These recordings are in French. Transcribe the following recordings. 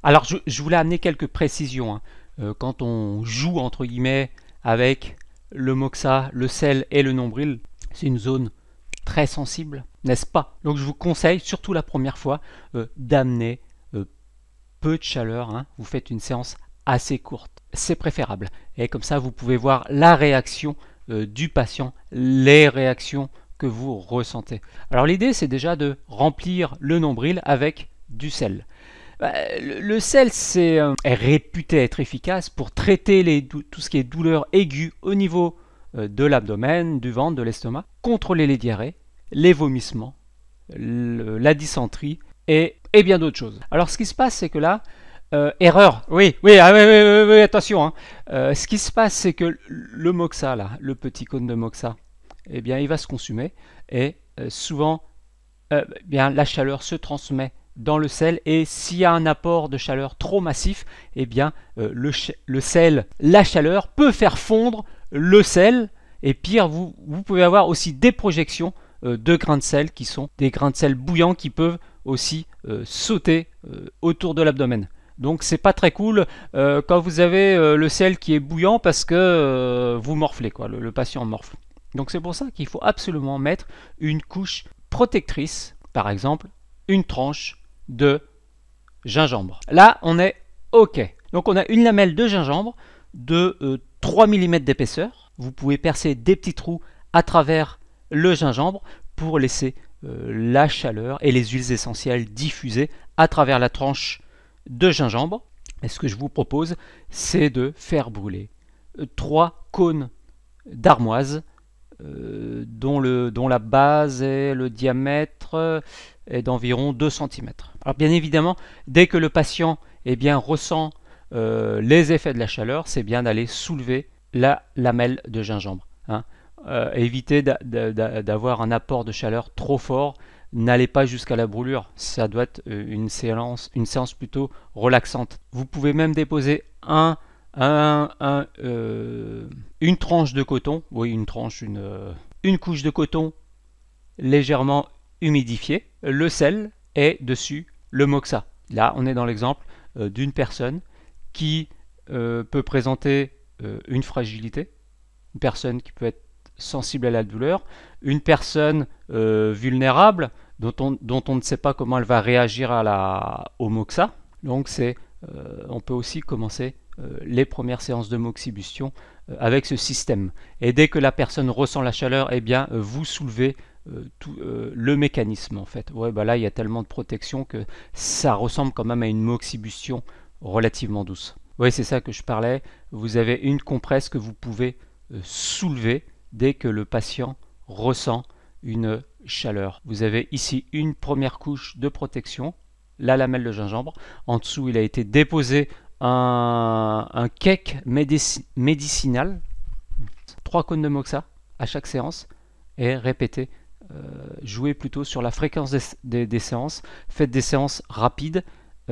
Alors je voulais amener quelques précisions, hein. Quand on joue entre guillemets avec le moxa, le sel et le nombril, c'est une zone très sensible, n'est-ce pas? Donc je vous conseille, surtout la première fois, d'amener peu de chaleur, hein. Vous faites une séance assez courte, c'est préférable. Et comme ça, vous pouvez voir la réaction du patient, les réactions que vous ressentez. Alors l'idée, c'est déjà de remplir le nombril avec du sel. Le sel est réputé être efficace pour traiter tout ce qui est douleur aiguë au niveau de l'abdomen, du ventre, de l'estomac, contrôler les diarrhées, les vomissements, la dysenterie et bien d'autres choses. Alors ce qui se passe, c'est que là, erreur, oui, attention, hein. Ce qui se passe, c'est que le moxa, là, le petit cône de moxa, eh bien, il va se consumer et souvent, bien, la chaleur se transmet dans le sel, et s'il y a un apport de chaleur trop massif, eh bien, le sel, la chaleur peut faire fondre le sel, et pire, vous pouvez avoir aussi des projections de grains de sel qui sont des grains de sel bouillants qui peuvent aussi sauter autour de l'abdomen. Donc c'est pas très cool quand vous avez le sel qui est bouillant, parce que vous morflez, quoi, le patient morfle. Donc c'est pour ça qu'il faut absolument mettre une couche protectrice, par exemple une tranche de gingembre. Là on est OK. Donc on a une lamelle de gingembre de 3 mm d'épaisseur. Vous pouvez percer des petits trous à travers le gingembre pour laisser la chaleur et les huiles essentielles diffuser à travers la tranche de gingembre. Et ce que je vous propose, c'est de faire brûler 3 cônes d'armoise dont la base et le diamètre est d'environ 2 cm. Alors bien évidemment, dès que le patient ressent les effets de la chaleur, c'est bien d'aller soulever la lamelle de gingembre, hein. Évitez d'avoir un apport de chaleur trop fort. N'allez pas jusqu'à la brûlure, ça doit être une séance plutôt relaxante. Vous pouvez même déposer une tranche de coton, oui, une couche de coton légèrement humidifiée, le sel et dessus le moxa. Là, on est dans l'exemple d'une personne qui peut présenter une fragilité, une personne qui peut être sensible à la douleur, une personne vulnérable dont on ne sait pas comment elle va réagir au moxa. Donc on peut aussi commencer les premières séances de moxibustion avec ce système. Et dès que la personne ressent la chaleur, eh bien vous soulevez le mécanisme en fait. Ouais, bah là il y a tellement de protection que ça ressemble quand même à une moxibustion relativement douce. Oui, c'est ça que je parlais. Vous avez une compresse que vous pouvez soulever dès que le patient ressent une chaleur. Vous avez ici une première couche de protection, la lamelle de gingembre. En dessous, il a été déposé un cake médicinal, 3 cônes de moxa à chaque séance, et répétez. Jouez plutôt sur la fréquence des séances. Faites des séances rapides.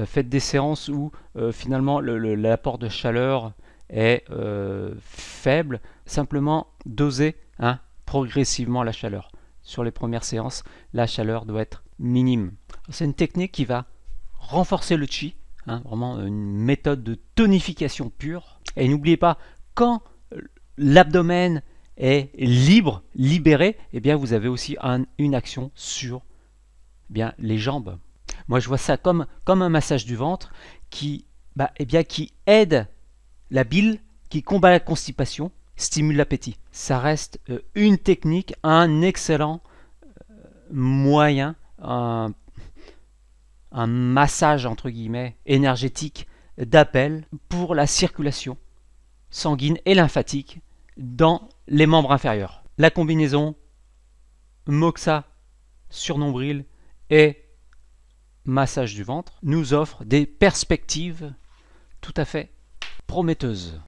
Faites des séances où finalement l'apport de chaleur est faible. Simplement dosez progressivement la chaleur. Sur les premières séances, la chaleur doit être minime. C'est une technique qui va renforcer le chi, vraiment une méthode de tonification pure. Et n'oubliez pas, quand l'abdomen est libre, libéré, eh bien vous avez aussi une action sur les jambes. Moi je vois ça comme un massage du ventre qui aide la bile, qui combat la constipation, stimule l'appétit. Ça reste une technique, un excellent moyen, un massage entre guillemets énergétique d'appel pour la circulation sanguine et lymphatique dans les membres inférieurs. La combinaison moxa sur nombril et massage du ventre nous offre des perspectives tout à fait prometteuses.